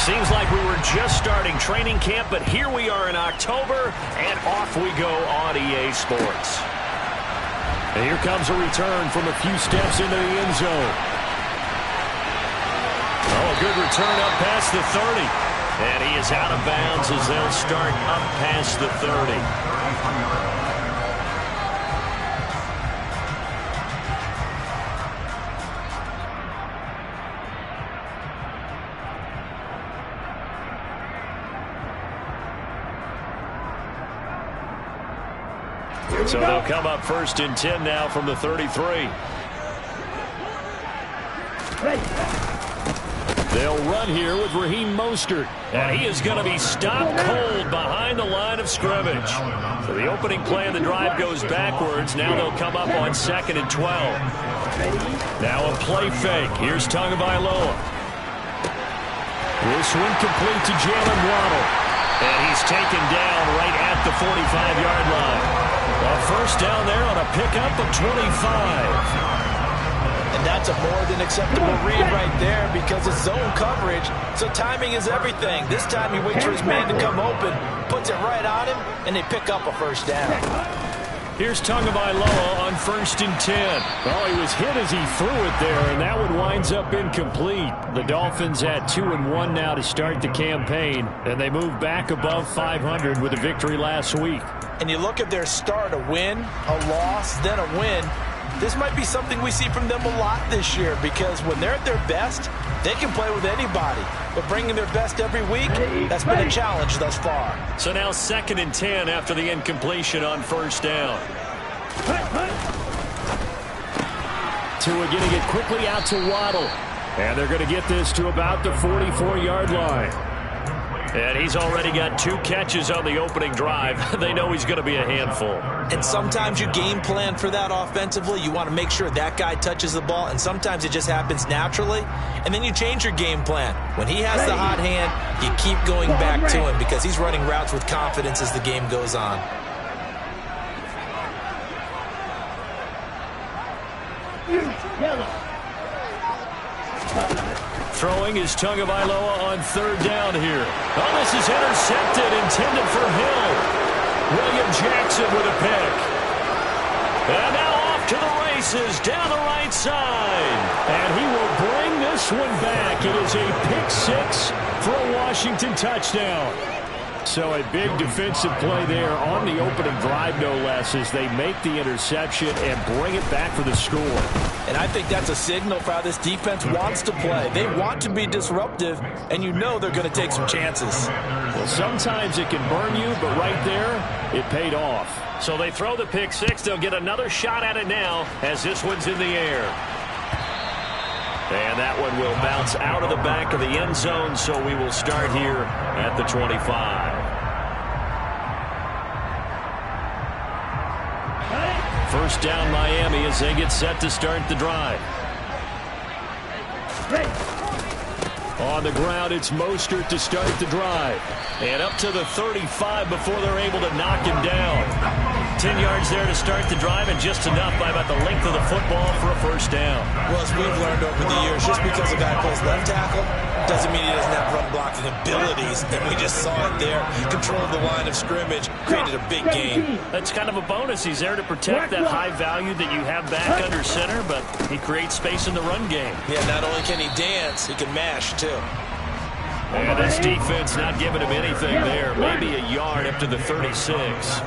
Seems like we were just starting training camp, but here we are in October, and off we go on EA Sports. And here comes a return from a few steps into the end zone. Oh, a good return up past the 30. And he is out of bounds as they'll start up past the 30. So they'll come up 1st and 10 now from the 33. They'll run here with Raheem Mostert. And he is going to be stopped cold behind the line of scrimmage. So the opening play of the drive goes backwards. Now they'll come up on 2nd and 12. Now a play fake. Here's Tagovailoa. This one complete to Jalen Waddle. And he's taken down right at the 45-yard line. A first down there on a pickup of 25. And that's a more than acceptable read right there because it's zone coverage, so timing is everything. This time he waits for his man to come open, puts it right on him, and they pick up a first down. Here's Tagovailoa on 1st and 10. Well, he was hit as he threw it there, and that one winds up incomplete. The Dolphins at 2-1 now to start the campaign, and they move back above 500 with a victory last week. And you look at their start, a win, a loss, then a win. This might be something we see from them a lot this year because when they're at their best, they can play with anybody. But bringing their best every week, that's been a challenge thus far. So now 2nd and 10 after the incompletion on 1st down. Tua getting it quickly out to Waddle. And they're going to get this to about the 44-yard line. And he's already got 2 catches on the opening drive. They know he's going to be a handful. And sometimes you game plan for that offensively. You want to make sure that guy touches the ball, and sometimes it just happens naturally. And then you change your game plan. When he has the hot hand, you keep going back to him because he's running routes with confidence as the game goes on. Throwing is Tagovailoa on 3rd down here. Oh, this is intercepted, intended for Hill. William Jackson with a pick. And now off to the races down the right side. And he will bring this one back. It is a pick 6 for a Washington touchdown. So a big defensive play there on the opening drive, no less, as they make the interception and bring it back for the score. And I think that's a signal for how this defense wants to play. They want to be disruptive, and you know they're going to take some chances. Well, sometimes it can burn you, but right there, it paid off. So they throw the pick 6. They'll get another shot at it now as this one's in the air. And that one will bounce out of the back of the end zone, so we will start here at the 25. First down Miami as they get set to start the drive. On the ground, it's Mostert to start the drive. And up to the 35 before they're able to knock him down. 10 yards there to start the drive, and just enough by about the length of the football for a first down. Well, as we've learned over the years, just because a guy plays left tackle doesn't mean he doesn't have run blocking abilities. And we just saw it there. Controlled the line of scrimmage, created a big game. That's kind of a bonus. He's there to protect that high value that you have back under center, but he creates space in the run game. Yeah, not only can he dance, he can mash, too. And this defense not giving him anything there. Maybe a yard up to the 36.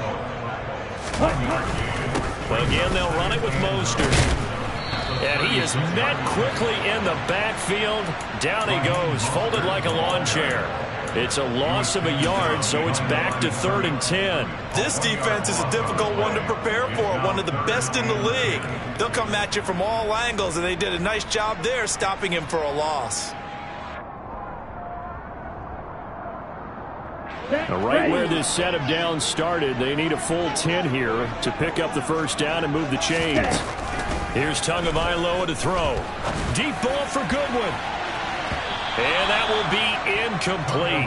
Again, they'll run it with Mostert. And he is met quickly in the backfield. Down he goes, folded like a lawn chair. It's a loss of a yard, so it's back to 3rd and 10. This defense is a difficult one to prepare for, one of the best in the league. They'll come at you from all angles, and they did a nice job there stopping him for a loss. Now, right where this set of downs started, they need a full 10 here to pick up the first down and move the chains. Here's Tagovailoa to throw. Deep ball for Goodwin. And that will be incomplete.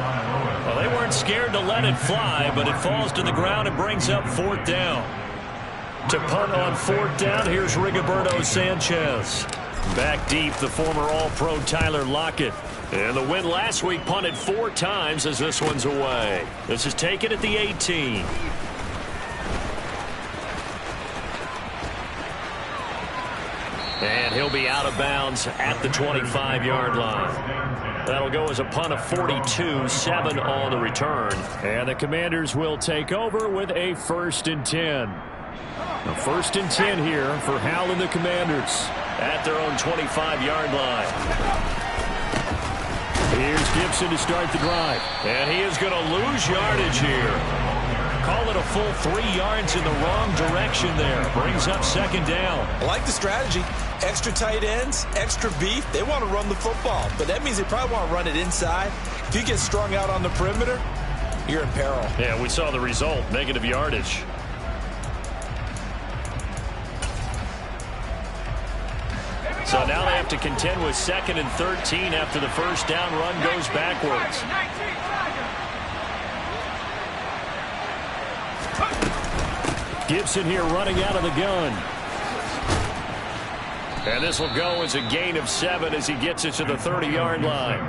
Well, they weren't scared to let it fly, but it falls to the ground and brings up 4th down. To punt on 4th down, here's Rigoberto Sanchez. Back deep, the former All-Pro Tyler Lockett. And the win last week punted 4 times as this one's away. This is taken at the 18. And he'll be out of bounds at the 25-yard line. That'll go as a punt of 42, 7 on the return. And the Commanders will take over with a 1st and 10. A 1st and 10 here for Hal and the Commanders at their own 25-yard line. Here's Gibson to start the drive. And he is going to lose yardage here. Call it a full 3 yards in the wrong direction there. Brings up 2nd down. I like the strategy. Extra tight ends, extra beef. They want to run the football, but that means they probably want to run it inside. If you get strung out on the perimeter, you're in peril. Yeah, we saw the result, negative yardage. So now they have to contend with 2nd and 13 after the 1st down run goes backwards. Gibson here running out of the gun. And this will go as a gain of 7 as he gets it to the 30-yard line.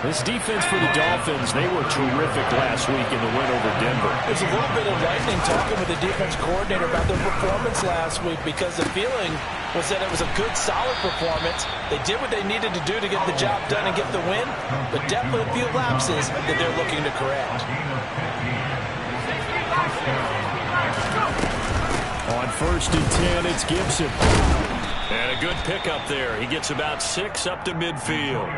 This defense for the Dolphins, they were terrific last week in the win over Denver. It's a little bit enlightening talking with the defense coordinator about their performance last week, because the feeling was that it was a good, solid performance. They did what they needed to do to get the job done and get the win, but definitely a few lapses that they're looking to correct. On 1st and 10, it's Gibson. And a good pickup there. He gets about 6 up to midfield.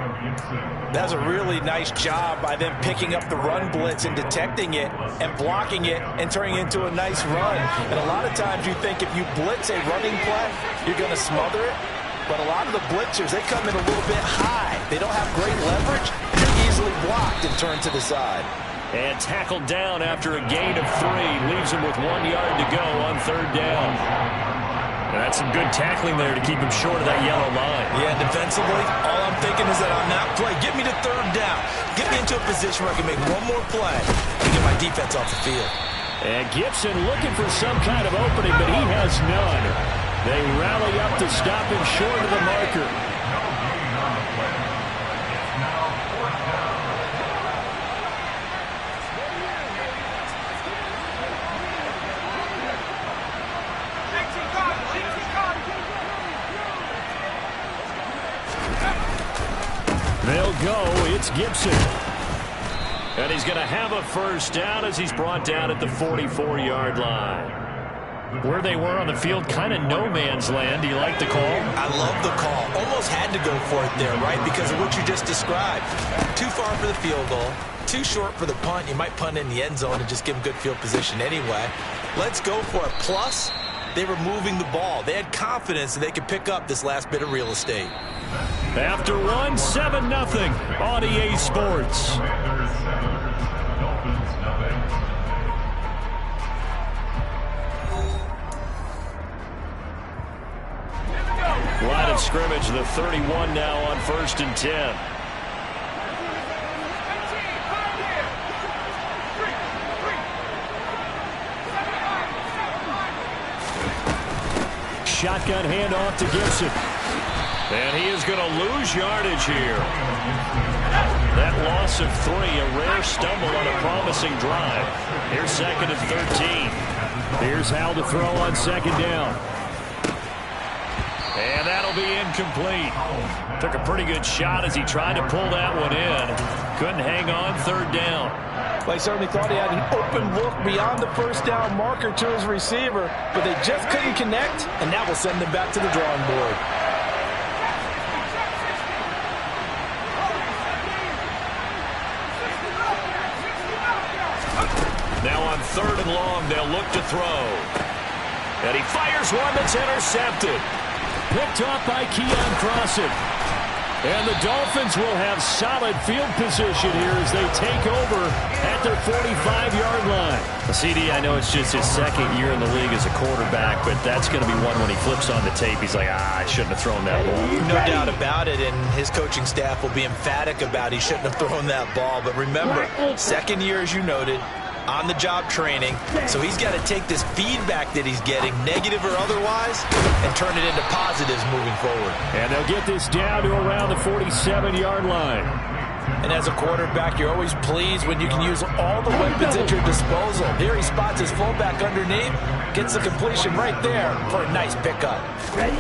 That's a really nice job by them picking up the run blitz and detecting it and blocking it and turning it into a nice run. And a lot of times you think if you blitz a running play, you're going to smother it. But a lot of the blitzers, they come in a little bit high. They don't have great leverage, and they're easily blocked and turned to the side. And tackled down after a gain of 3. Leaves him with 1 yard to go on 3rd down. And that's some good tackling there to keep him short of that yellow line. Yeah, defensively, all I'm thinking is that on that play, get me to 3rd down. Get me into a position where I can make one more play and get my defense off the field. And Gibson looking for some kind of opening, but he has none. They rally up to stop him short of the marker. They'll go. It's Gibson. And he's going to have a 1st down as he's brought down at the 44-yard line. Where they were on the field, kind of no man's land. Do you like the call? I love the call. Almost had to go for it there, right? Because of what you just described. Too far for the field goal. Too short for the punt. You might punt in the end zone and just give them good field position anyway. Let's go for it. Plus, they were moving the ball. They had confidence that they could pick up this last bit of real estate. After 1, 7-0 on EA Sports. Line of scrimmage, the 31 now on 1st and 10. Shotgun handoff to Gibson. And he is going to lose yardage here. That loss of 3, a rare stumble on a promising drive. Here's 2nd and 13. Here's Hal to throw on 2nd down. And that'll be incomplete. Took a pretty good shot as he tried to pull that one in. Couldn't hang on 3rd down. Well, he certainly thought he had an open look beyond the 1st down marker to his receiver, but they just couldn't connect, and that will send them back to the drawing board. Now on 3rd and long, they'll look to throw. And he fires one that's intercepted. Picked off by Keon Crossen. And the Dolphins will have solid field position here as they take over at their 45-yard line. CD, I know it's just his 2nd year in the league as a quarterback, but that's going to be one when he flips on the tape. He's like, I shouldn't have thrown that ball. No doubt about it, and his coaching staff will be emphatic about he shouldn't have thrown that ball. But remember, 2nd year, as you noted, on-the-job training. So he's got to take this feedback that he's getting, negative or otherwise, and turn it into positives moving forward. And they'll get this down to around the 47-yard line. And as a quarterback, you're always pleased when you can use all the weapons at your disposal. Here he spots his fullback underneath, gets the completion right there for a nice pickup. Ready?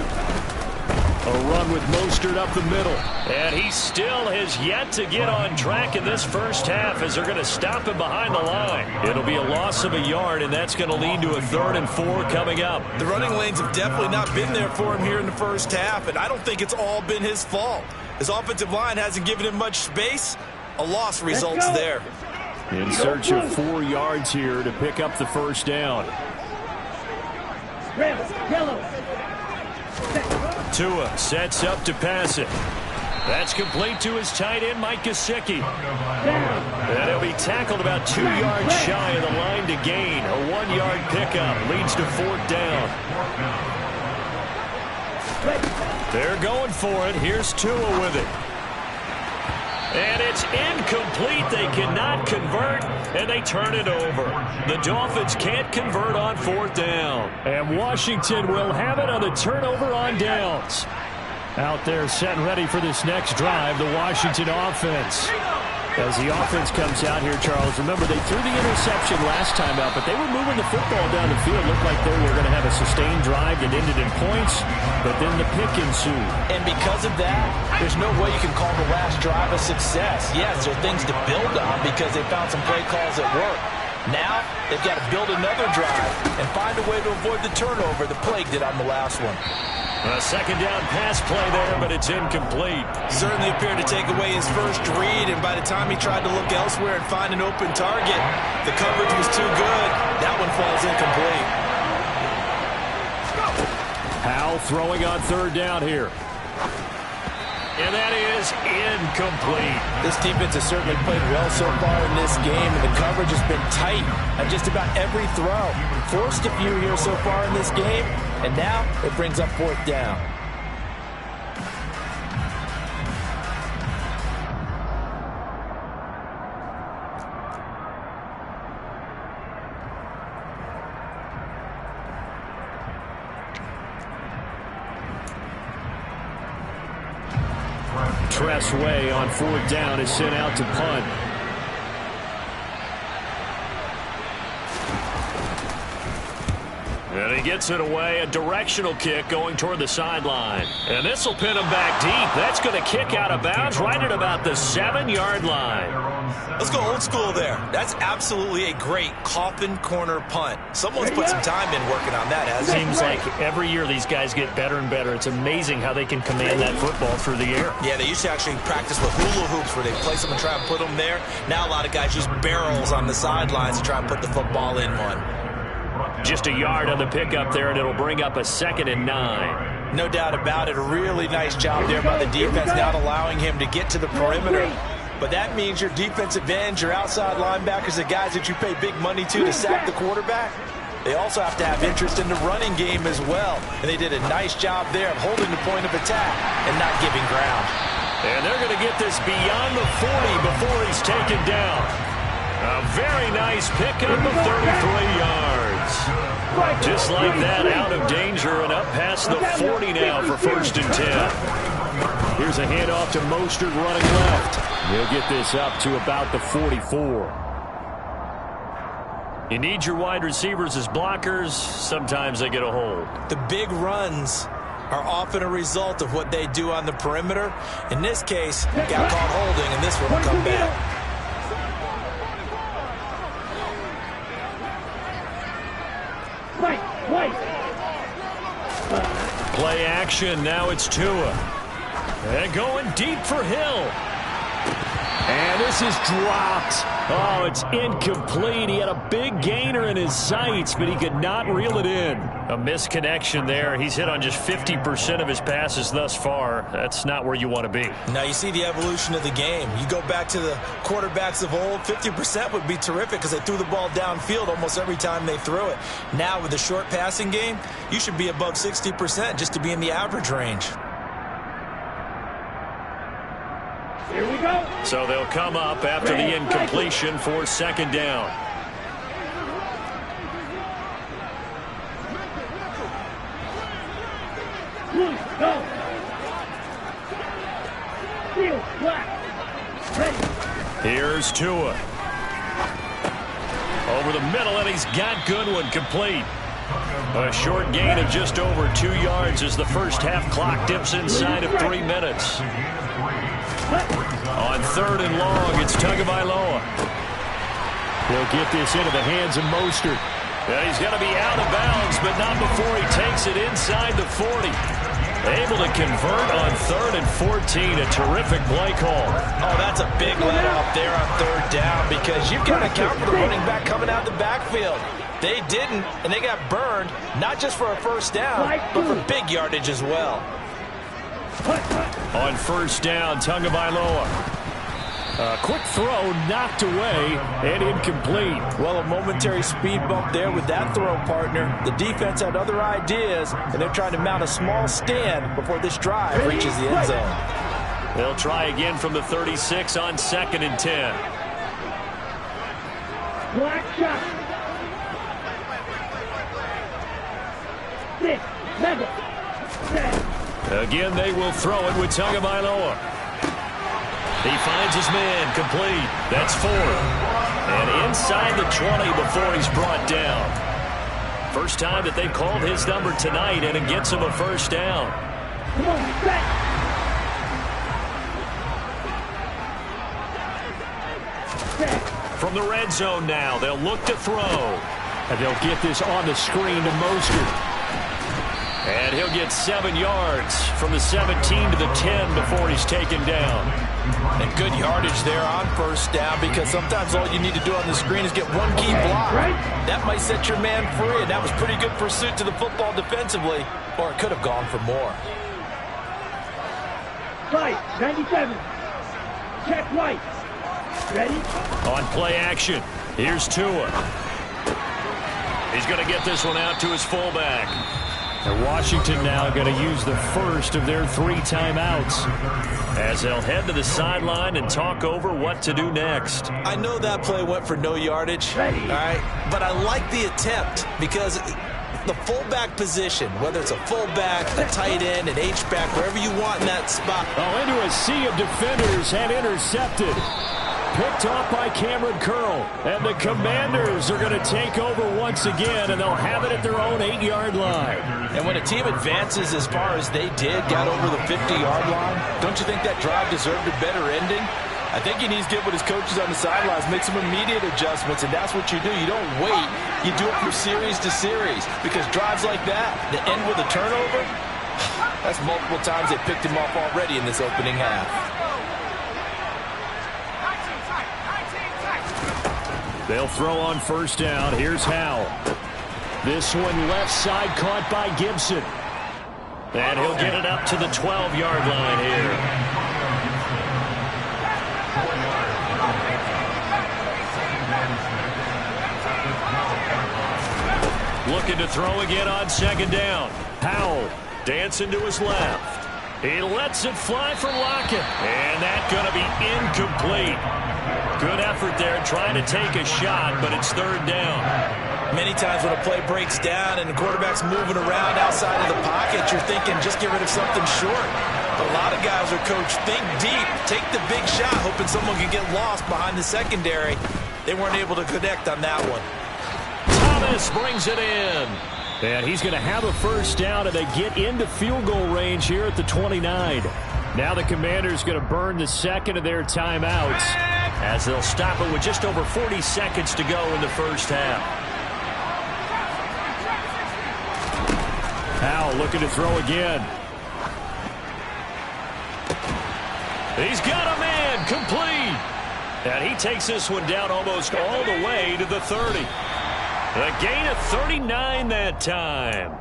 A run with Mostert up the middle. And he still has yet to get on track in this first half as they're going to stop him behind the line. It'll be a loss of a yard, and that's going to lead to a 3rd and 4 coming up. The running lanes have definitely not been there for him here in the first half, and I don't think it's all been his fault. His offensive line hasn't given him much space. A loss results there. In search of 4 yards here to pick up the first down. Red, yellow. Tua sets up to pass it. That's complete to his tight end, Mike Gesicki. And he'll be tackled about 2 yards shy of the line to gain. A 1-yard pickup leads to 4th down. They're going for it. Here's Tua with it. And it's incomplete. They cannot convert, and they turn it over. The Dolphins can't convert on 4th down. And Washington will have it on the turnover on downs. Out there set and ready for this next drive, the Washington offense. As the offense comes out here, Charles, remember they threw the interception last time out, but they were moving the football down the field. Looked like they were going to have a sustained drive that ended in points, but then the pick ensued. And because of that, there's no way you can call the last drive a success. Yes, there are things to build on because they found some play calls that work. Now, they've got to build another drive and find a way to avoid the turnover that plagued it on the last one. A 2nd down pass play there, but it's incomplete. Certainly appeared to take away his first read, and by the time he tried to look elsewhere and find an open target, the coverage was too good. That one falls incomplete. Howell throwing on 3rd down here. And that is incomplete. This defense has certainly played well so far in this game, and the coverage has been tight on just about every throw. Forced a few here so far in this game, and now it brings up 4th down. Tressway on 4th down is sent out to punt. And he gets it away, a directional kick going toward the sideline. And this will pin him back deep. That's going to kick out of bounds right at about the 7-yard line. Let's go old school there. That's absolutely a great coffin corner punt. Someone's put some time in working on that, hasn't it? Seems like every year these guys get better and better. It's amazing how they can command that football through the air. Yeah, they used to actually practice with hula hoops where they place them and try and put them there. Now a lot of guys use barrels on the sidelines to try and put the football in one. Just a yard on the pickup there, and it'll bring up a 2nd and 9. No doubt about it. A really nice job there by the defense, not allowing him to get to the perimeter. But that means your defensive ends, your outside linebackers, the guys that you pay big money to sack the quarterback, they also have to have interest in the running game as well. And they did a nice job there of holding the point of attack and not giving ground. And they're going to get this beyond the 40 before he's taken down. A very nice pickup of 33 yards. Just like that, out of danger and up past the 40 now for 1st and 10. Here's a handoff to Mostert running left. He'll get this up to about the 44. You need your wide receivers as blockers. Sometimes they get a hold. The big runs are often a result of what they do on the perimeter. In this case, got caught holding, and this one will come back. Play action. Now it's Tua. And going deep for Hill. And this is dropped. Oh, it's incomplete. He had a big gainer in his sights, but he could not reel it in. A misconnection there. He's hit on just 50% of his passes thus far. That's not where you want to be. Now you see the evolution of the game. You go back to the quarterbacks of old, 50% would be terrific because they threw the ball downfield almost every time they threw it. Now with the short passing game, you should be above 60% just to be in the average range. Here we go. So they'll come up after the incompletion for 2nd down. Blue, go. Field, black. Ready. Here's Tua. Over the middle, and he's got Goodwin complete. A short gain of just over 2 yards as the first half clock dips inside of 3 minutes. On 3rd and long, it's Tagovailoa. He'll get this into the hands of Mostert. And he's going to be out of bounds, but not before he takes it inside the 40. Able to convert on 3rd and 14. A terrific play call. Oh, that's a big let off there on 3rd down because you've got to account for the running back coming out the backfield. They didn't, and they got burned, not just for a first down, but for big yardage as well. On 1st down, Tagovailoa. A quick throw knocked away and incomplete. Well, a momentary speed bump there with that throw, partner. The defense had other ideas, and they're trying to mount a small stand before this drive reaches the end zone. They'll try again from the 36 on 2nd and 10. Black shot. 6, mega. 7. Again, they will throw it with Tagovailoa. He finds his man complete. That's 4. And inside the 20 before he's brought down. First time that they've called his number tonight, and it gets him a first down. Come on, set. Set. From the red zone now, they'll look to throw. And they'll get this on the screen to Mostert. And he'll get 7 yards from the 17 to the 10 before he's taken down. And good yardage there on 1st down because sometimes all you need to do on the screen is get one key block. That might set your man free, and that was pretty good pursuit to the football defensively, or it could have gone for more. Right, 97. Check right. Ready? On play action, here's Tua. He's going to get this one out to his fullback. And Washington now going to use the first of their 3 timeouts as they'll head to the sideline and talk over what to do next. I know that play went for no yardage, all right, but I like the attempt because the fullback position, whether it's a fullback, a tight end, an H-back, wherever you want in that spot. Oh, into a sea of defenders and intercepted. Picked off by Cameron Curl. And the Commanders are going to take over once again, and they'll have it at their own 8-yard line. And when a team advances as far as they did, got over the 50-yard line, don't you think that drive deserved a better ending? I think he needs to get with his coaches on the sidelines, make some immediate adjustments, and that's what you do. You don't wait. You do it from series to series because drives like that, that end with a turnover, that's multiple times they picked him off already in this opening half. They'll throw on 1st down. Here's Howell. This one left side caught by Gibson. And he'll get it up to the 12-yard line here. Looking to throw again on 2nd down. Howell dancing to his left. He lets it fly for Lockett. And that's going to be incomplete. Good effort there trying to take a shot, but it's 3rd down. Many times when a play breaks down and the quarterback's moving around outside of the pocket, you're thinking just get rid of something short. But a lot of guys are coached, think deep, take the big shot, hoping someone can get lost behind the secondary. They weren't able to connect on that one. Thomas brings it in. And he's going to have a first down, and they get into field goal range here at the 29. Now the Commanders going to burn the 2nd of their timeouts as they'll stop it with just over 40 seconds to go in the first half. Howell looking to throw again. He's got a man complete. And he takes this one down almost all the way to the 30. A gain of 39 that time.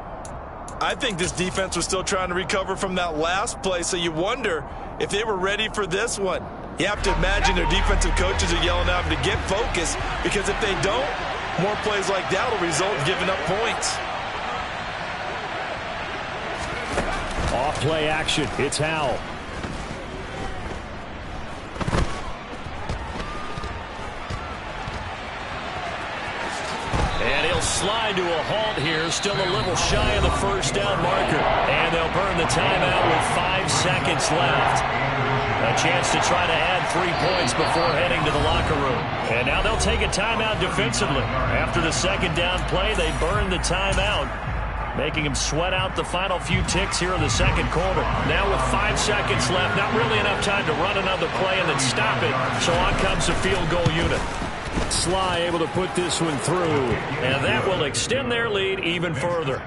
I think this defense was still trying to recover from that last play, so you wonder if they were ready for this one. You have to imagine their defensive coaches are yelling at them to get focused, because if they don't, more plays like that will result in giving up points. Off play action. It's Howell. slide to a halt here. Still a little shy of the first down marker. And they'll burn the timeout with 5 seconds left. A chance to try to add 3 points before heading to the locker room. And now they'll take a timeout defensively. After the second down play, they burn the timeout, making him sweat out the final few ticks here in the second quarter. Now with 5 seconds left, not really enough time to run another play and then stop it. So on comes the field goal unit. Sly able to put this one through, and that will extend their lead even further.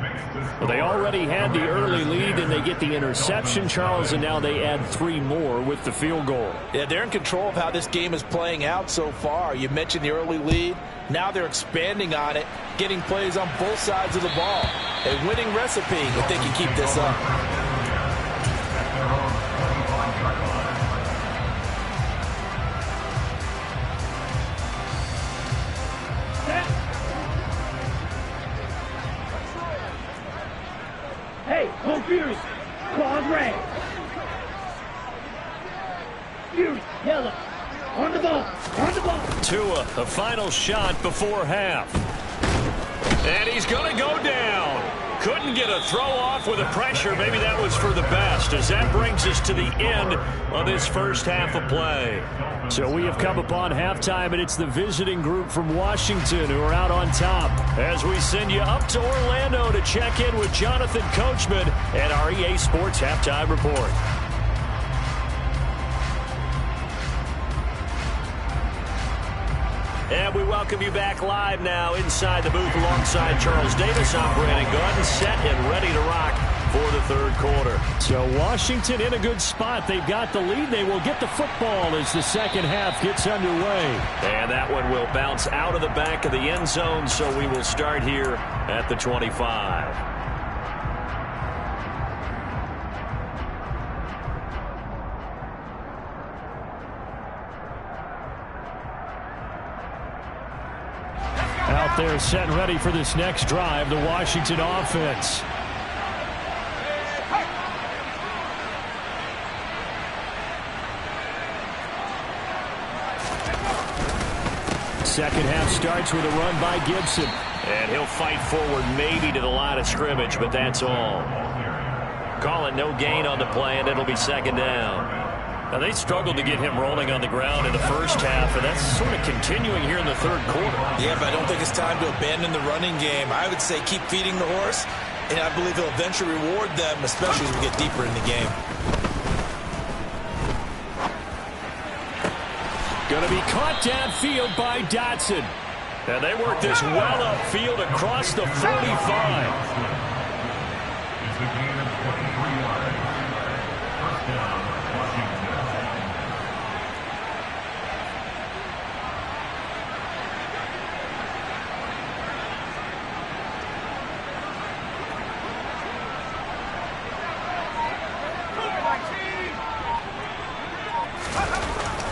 Well, they already had the early lead, and they get the interception, Charles, and now they add 3 more with the field goal. Yeah, they're in control of how this game is playing out so far. You mentioned the early lead. Now they're expanding on it, getting plays on both sides of the ball. A winning recipe if they can keep this up. Hey, go Fury. Claws red. Fury, yellow. On the ball. On the ball. Tua, a final shot before half. And he's going to go down. Couldn't get a throw off with the pressure. Maybe that was for the best, as that brings us to the end of this first half of play. So we have come upon halftime, and it's the visiting group from Washington who are out on top, as we send you up to Orlando to check in with Jonathan Coachman and our EA Sports Halftime Report. And we welcome you back live now inside the booth alongside Charles Davis. I'm Brandon Gordon, set and ready to rock for the third quarter. So Washington in a good spot. They've got the lead. They will get the football as the second half gets underway. And that one will bounce out of the back of the end zone, so we will start here at the 25. Out there set and ready for this next drive, the Washington offense. Second half starts with a run by Gibson. And he'll fight forward maybe to the line of scrimmage, but that's all. Calling no gain on the play, and it'll be second down. Now, they struggled to get him rolling on the ground in the first half, and that's sort of continuing here in the third quarter. Yeah, but I don't think it's time to abandon the running game. I would say keep feeding the horse, and I believe he'll eventually reward them, especially as we get deeper in the game. Going to be caught downfield by Dotson. And they work this well upfield across the 45.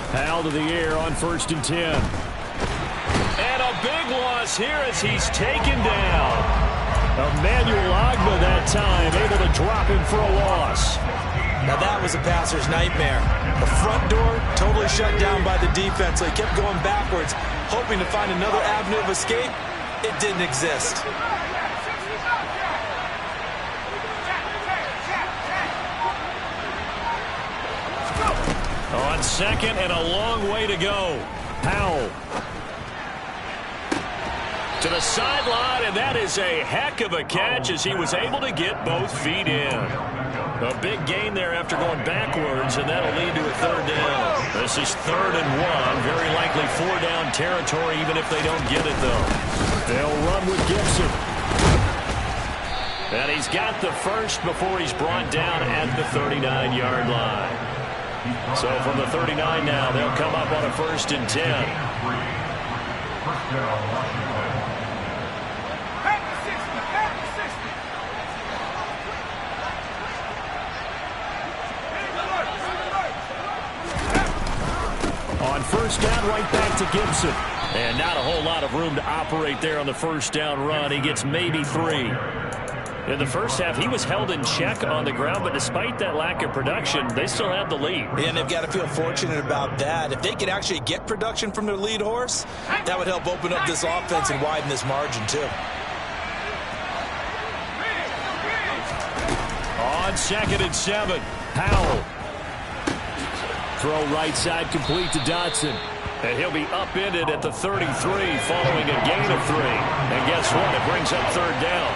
Hal to the air on 1st and 10. And a big loss here as he's taken down. Emmanuel Agba that time able to drop him for a loss. Now that was a passer's nightmare. The front door totally shut down by the defense, so he kept going backwards, hoping to find another avenue of escape. It didn't exist. On second and a long way to go. Powell to the sideline, and that is a heck of a catch as he was able to get both feet in. A big gain there after going backwards, and that'll lead to a third down. This is 3rd and 1. Very likely 4-down territory, even if they don't get it, though. They'll run with Gibson. And he's got the first before he's brought down at the 39-yard line. So from the 39 now, they'll come up on a 1st and 10. On 1st down, right back to Gibson. And not a whole lot of room to operate there on the 1st down run. He gets maybe 3. In the first half, he was held in check on the ground, but despite that lack of production, they still have the lead. And they've got to feel fortunate about that. If they could actually get production from their lead horse, that would help open up this offense and widen this margin, too. 2nd and 7. Howell. Throw right side complete to Dotson. And he'll be upended at the 33 following a gain of 3. And guess what? It brings up 3rd down.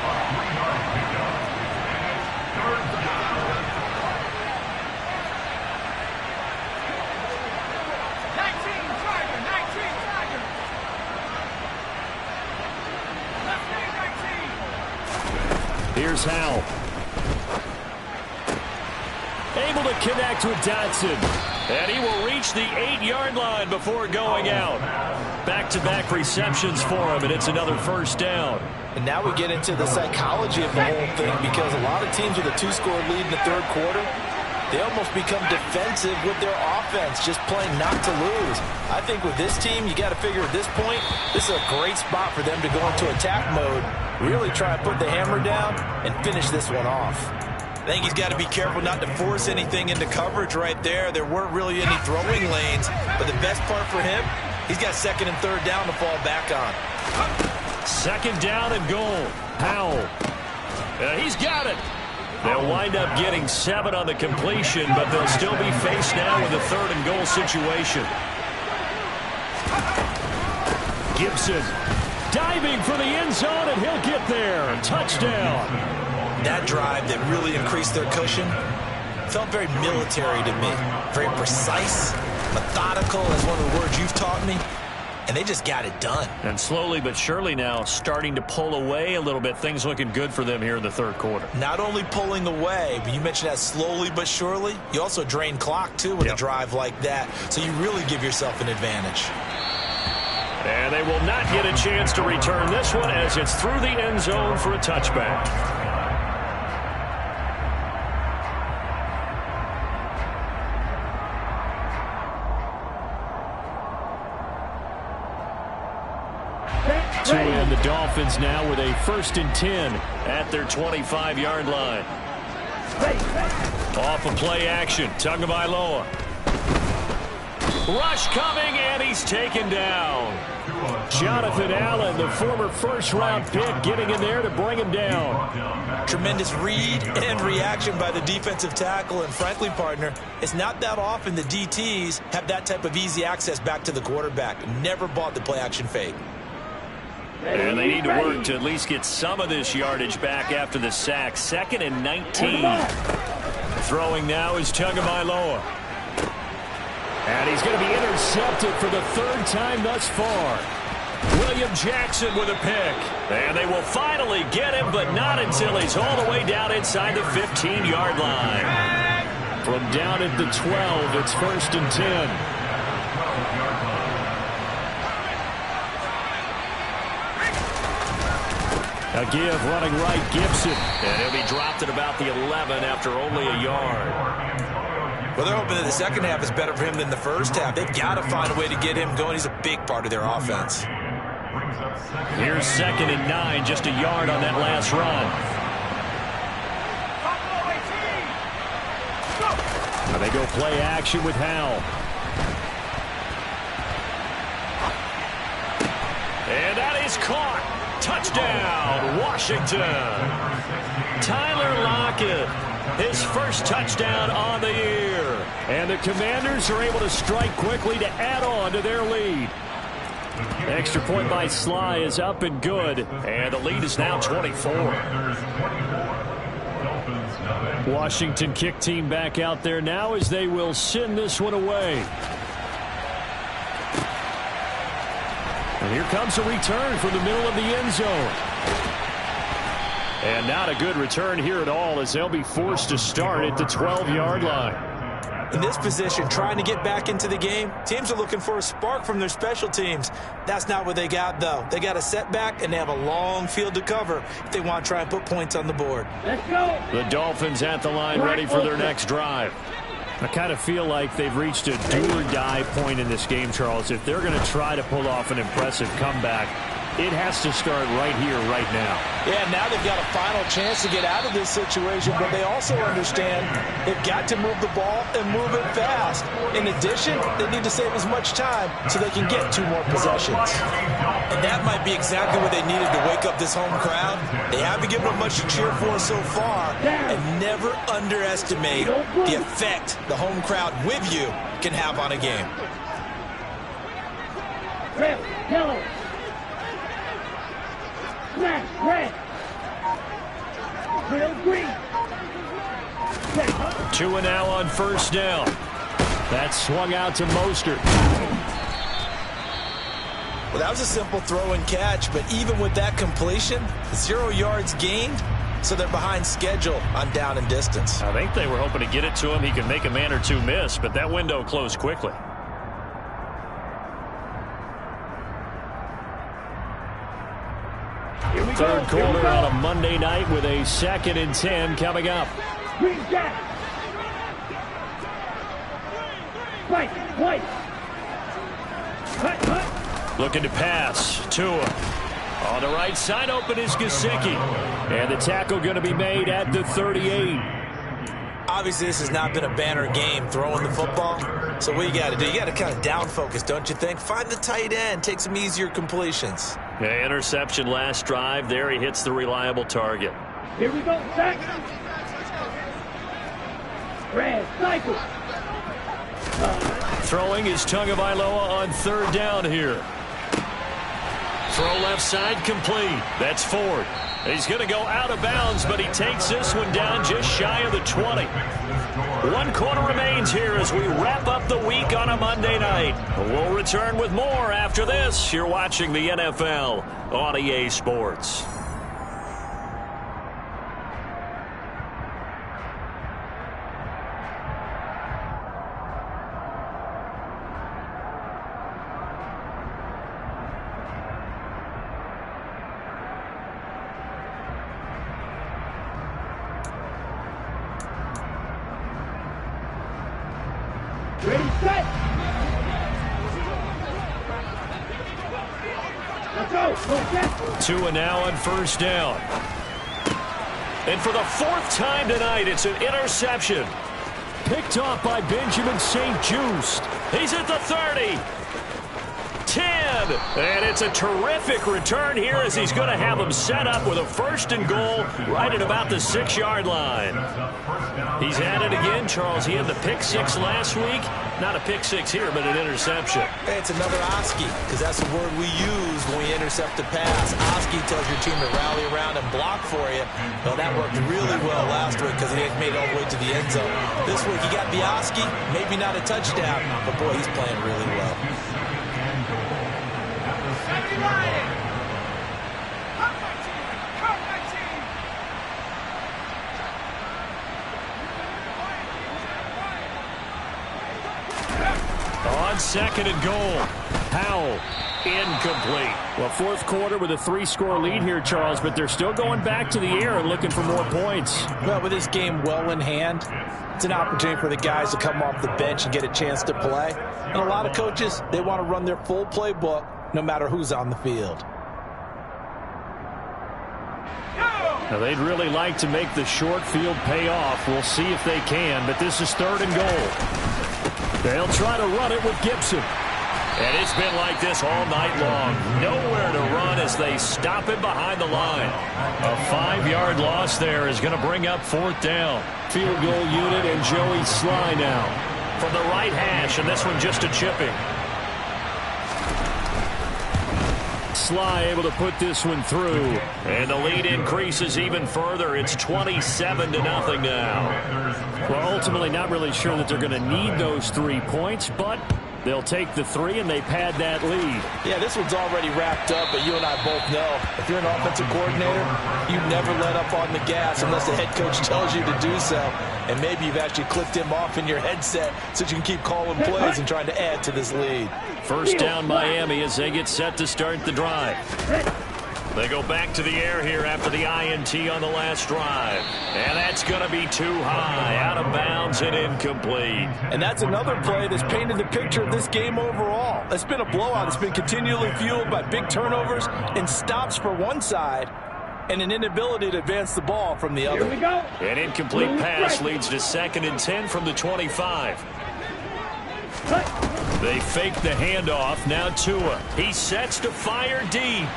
Here's Howell. Able to connect with Dotson. And he will reach the 8-yard line before going out. Back-to-back receptions for him, and it's another 1st down. And now we get into the psychology of the whole thing, because a lot of teams with a 2-score lead in the 3rd quarter, they almost become defensive with their offense, just playing not to lose. I think with this team, you got to figure at this point, this is a great spot for them to go into attack mode, really try and put the hammer down and finish this one off. I think he's got to be careful not to force anything into coverage right there. There weren't really any throwing lanes, but the best part for him, he's got 2nd and 3rd down to fall back on. 2nd down and goal. Howell. He's got it. They'll wind up getting 7 on the completion, but they'll still be faced now with a 3rd and goal situation. Gibson diving for the end zone, and he'll get there. Touchdown. That drive that really increased their cushion felt very military to me. Very precise, methodical, is one of the words you've taught me. And they just got it done. And slowly but surely now starting to pull away a little bit. Things looking good for them here in the 3rd quarter. Not only pulling away, but you mentioned that slowly but surely. You also drain clock, too, with a drive like that. So you really give yourself an advantage. And they will not get a chance to return this one as it's through the end zone for a touchback. And the Dolphins now with a 1st and 10 at their 25-yard line. Off of play action, Tagovailoa. Rush coming, and he's taken down. Jonathan Allen, the former 1st-round pick, getting in there to bring him down. Tremendous read and reaction by the defensive tackle. And frankly, partner, it's not that often the DTs have that type of easy access back to the quarterback. Never bought the play action fake. And they need to work to at least get some of this yardage back after the sack. 2nd and 19. Throwing now is Tagovailoa. And he's going to be intercepted for the 3rd time thus far. William Jackson with a pick. And they will finally get him, but not until he's all the way down inside the 15-yard line. From down at the 12, it's 1st and 10. A give running right, Gibson. And he'll be dropped at about the 11 after only a yard. Well, they're hoping that the 2nd half is better for him than the 1st half. They've got to find a way to get him going. He's a big part of their offense. Here's 2nd and 9, just a yard on that last run. Now they go play action with Howell. And that is caught. Touchdown, Washington. Tyler Lockett, his 1st touchdown on the year. And the Commanders are able to strike quickly to add on to their lead. Extra point by Sly is up and good. And the lead is now 24. Washington kick team back out there now as they will send this one away. And here comes a return from the middle of the end zone. And not a good return here at all as they'll be forced to start at the 12-yard line. In this position, trying to get back into the game, teams are looking for a spark from their special teams. That's not what they got, though. They got a setback, and they have a long field to cover if they want to try and put points on the board. Let's go. The Dolphins at the line ready for their next drive. I kind of feel like they've reached a do-or-die point in this game, Charles. If they're going to try to pull off an impressive comeback, It has to start right here, right now. Yeah, now they've got a final chance to get out of this situation, but they also understand they've got to move the ball and move it fast. In addition, they need to save as much time so they can get 2 more possessions. And that might be exactly what they needed to wake up this home crowd. They haven't given them much to cheer for so far, and never underestimate the effect the home crowd with you can have on a game. Red, yellow. Black, red. Blue, green. 2 and now on first down. That swung out to Mostert. Well, that was a simple throw and catch, but even with that completion, 0 yards gained, so they're behind schedule on down and distance. I think they were hoping to get it to him. He could make a man or 2 miss, but that window closed quickly. Third quarter on a Monday night with a 2nd and 10 coming up. Green jack. White. Cut. Looking to pass. Tua. On the right side, open is Gesicki. And the tackle going to be made at the 38. Obviously, this has not been a banner game throwing the football. So what you got to do, you got to kind of down focus, don't you think? Find the tight end, take some easier completions. Yeah, interception last drive. There he hits the reliable target. Here we go, sack. Red, cycle. Throwing is Tagovailoa on 3rd down here. Throw left side complete. That's Ford. He's going to go out of bounds, but he takes this one down just shy of the 20. 1 quarter remains here as we wrap up the week on a Monday night. We'll return with more after this. You're watching the NFL on EA Sports. Ready, set. Let's go. 2 and now on first down. And for the 4th time tonight, it's an interception. Picked off by Benjamin St. Juste. He's at the 30. 10. And it's a terrific return here as he's going to have him set up with a 1st and goal right at about the 6-yard line. He's at it again, Charles. He had the pick 6 last week. Not a pick 6 here, but an interception. Hey, it's another Oski, because that's the word we use when we intercept a pass. Oski tells your team to rally around and block for you. Well, that worked really well last week because he made it all the way to the end zone. This week he got the Oski, maybe not a touchdown, but boy, he's playing really well. On 2nd and goal, Powell, incomplete. Well, 4th quarter with a 3-score lead here, Charles, but they're still going back to the air and looking for more points. Well, with this game well in hand, it's an opportunity for the guys to come off the bench and get a chance to play. And a lot of coaches, they want to run their full playbook no matter who's on the field. Now, they'd really like to make the short field pay off. We'll see if they can, but this is 3rd and goal. They'll try to run it with Gibson. And it's been like this all night long. Nowhere to run as they stop it behind the line. A 5-yard loss there is going to bring up 4th down. Field goal unit and Joey Sly now from the right hash, and this one just a chipping. Sly able to put this one through, and the lead increases even further. It's 27-0 now. Well, ultimately not really sure that they're going to need those 3 points, but they'll take the 3 and they pad that lead. Yeah, this one's already wrapped up, but you and I both know if you're an offensive coordinator, you never let up on the gas unless the head coach tells you to do so. And maybe you've actually clicked him off in your headset so you can keep calling plays and trying to add to this lead. First down Miami as they get set to start the drive. They go back to the air here after the INT on the last drive. And that's going to be too high, out of bounds and incomplete. And that's another play that's painted the picture of this game overall. It's been a blowout. It's been continually fueled by big turnovers and stops for one side and an inability to advance the ball from the other. Here we go. An incomplete pass leads to 2nd and 10 from the 25. They fake the handoff. Now Tua. He sets to fire deep.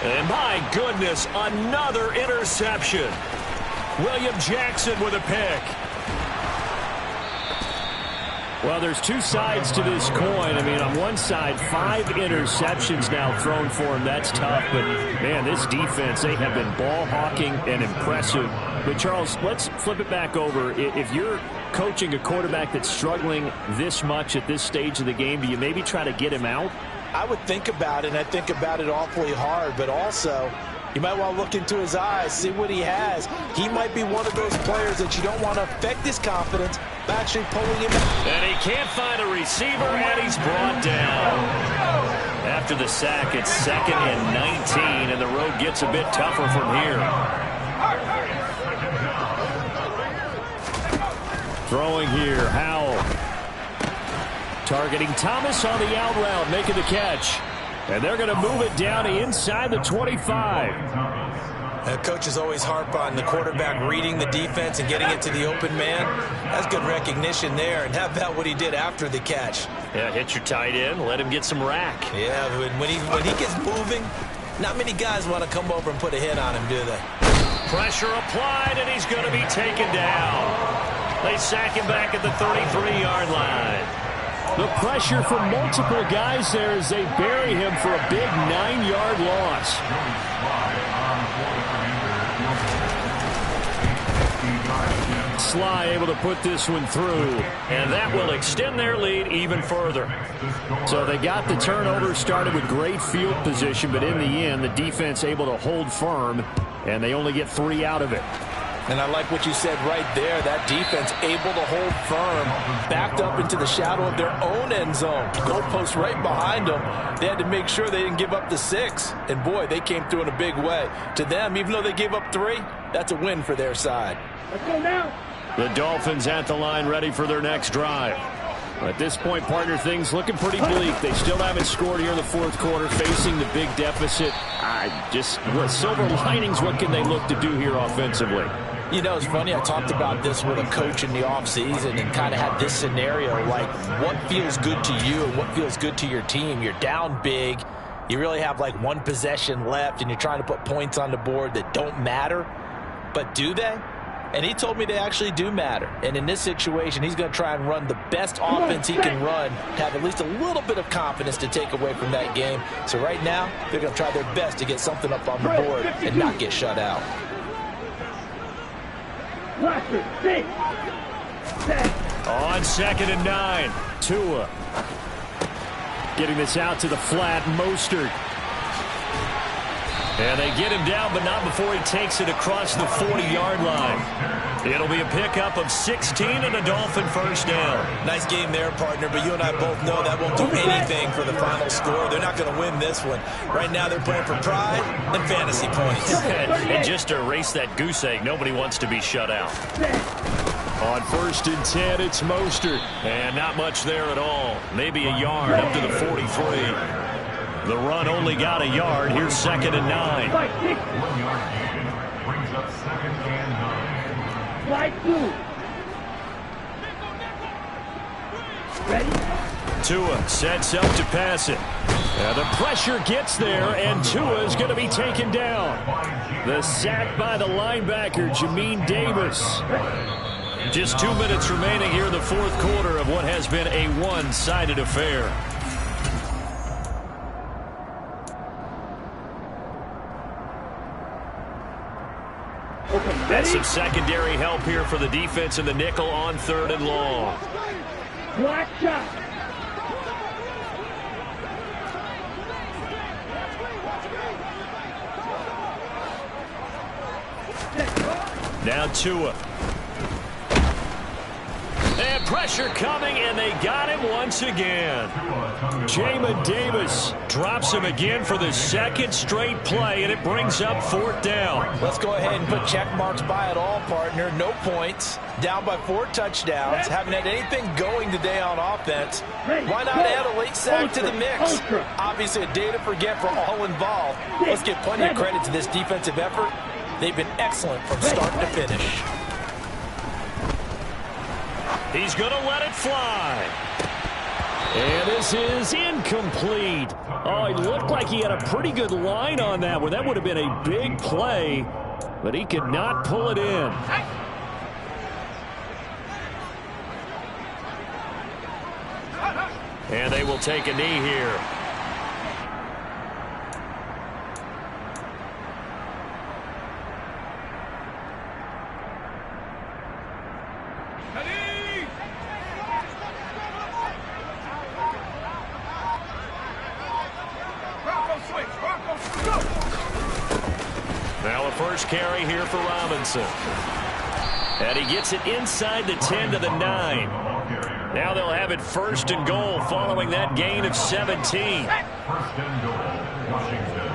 And my goodness, another interception. William Jackson with a pick. Well, there's two sides to this coin. I mean, on one side, 5 interceptions now thrown for him. That's tough. But, man, this defense, they have been ball hawking and impressive. But, Charles, let's flip it back over. If you're coaching a quarterback that's struggling this much at this stage of the game, do you maybe try to get him out? I would think about it, and I think about it awfully hard, but also you might want to look into his eyes, see what he has. He might be one of those players that you don't want to affect his confidence by actually pulling him out. And he can't find a receiver, and he's brought down. After the sack, it's 2nd and 19, and the road gets a bit tougher from here. Throwing here, Howell. Targeting Thomas on the out route, making the catch. And they're going to move it down inside the 25. Coaches always harp on the quarterback reading the defense and getting it to the open man. That's good recognition there. And how about what he did after the catch? Yeah, hit your tight end, let him get some rack. Yeah, when he gets moving, not many guys want to come over and put a hit on him, do they? Pressure applied, and he's going to be taken down. They sack him back at the 33-yard line. The pressure from multiple guys there as they bury him for a big 9-yard loss. Sly able to put this one through, and that will extend their lead even further. So they got the turnover, started with great field position, but in the end, the defense able to hold firm, and they only get 3 out of it. And I like what you said right there. That defense able to hold firm, backed up into the shadow of their own end zone. Goalpost right behind them. They had to make sure they didn't give up the 6. And, boy, they came through in a big way. To them, even though they gave up 3, that's a win for their side. Let's go now. The Dolphins at the line ready for their next drive. At this point, partner, things looking pretty bleak. They still haven't scored here in the 4th quarter, facing the big deficit. What silver linings, what can they look to do here offensively? You know, it's funny, I talked about this with a coach in the offseason and kind of had this scenario, like what feels good to you and what feels good to your team. You're down big. You really have like 1 possession left, and you're trying to put points on the board that don't matter. But do they? And he told me they actually do matter. And in this situation, he's going to try and run the best offense he can run, have at least a little bit of confidence to take away from that game. So right now, they're going to try their best to get something up on the board and not get shut out. On 2nd and 9, Tua. Getting this out to the flat, Mostert. And they get him down, but not before he takes it across the 40-yard line. It'll be a pickup of 16 and a Dolphin first down. Nice game there, partner, but you and I both know that won't do anything for the final score. They're not going to win this one. Right now they're playing for pride and fantasy points. And just to erase that goose egg, nobody wants to be shut out. On 1st and 10, it's Mostert. And not much there at all. Maybe a yard up to the 43. The run only got a yard. Here's 2nd and 9. Ready? Tua sets up to pass it. The pressure gets there, and Tua is going to be taken down. The sack by the linebacker, Jamin Davis. Just 2 minutes remaining here in the 4th quarter of what has been a one-sided affair. That's some secondary help here for the defense in the nickel on 3rd and long. Black shot. Now Tua. And Pressure coming, and they got him once again. Jamin Davis drops him again for the second straight play, and it brings up 4th down. Let's go ahead and put check marks by it all, partner. No points. Down by 4 touchdowns. Haven't had anything going today on offense. Why not add a late sack to the mix? Obviously a day to forget for all involved. Let's give plenty of credit to this defensive effort. They've been excellent from start to finish. He's going to let it fly. And this is incomplete. Oh, he looked like he had a pretty good line on that one. That would have been a big play, but he could not pull it in. And they will take a knee here. Now a first carry here for Robinson. And he gets it inside the 10 to the 9. Now they'll have it 1st and goal following that gain of 17. 1st and goal, Washington.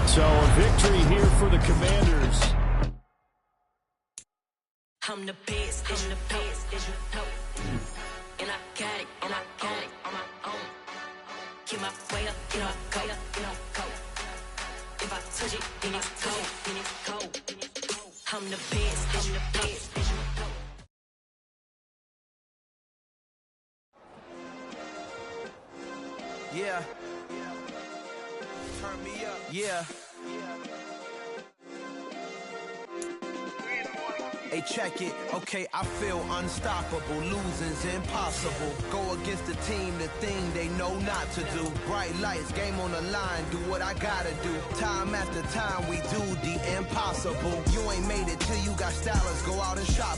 So a victory here for the Commanders. I'm the best, I'm the best, as you know. And I got it, and I got it on my own. Keep my way up, you know, go, you know, go. If I touch it, then it's cold, then it's cold. I'm the best, I'm the best, as you know. Yeah. Turn me up. Yeah. Hey, check it. Okay, I feel unstoppable. Losing's impossible. Go against the team, the thing they know not to do. Bright lights, game on the line. Do what I gotta do. Time after time, we do the impossible. You ain't made it till you got stylers. Go out and shop.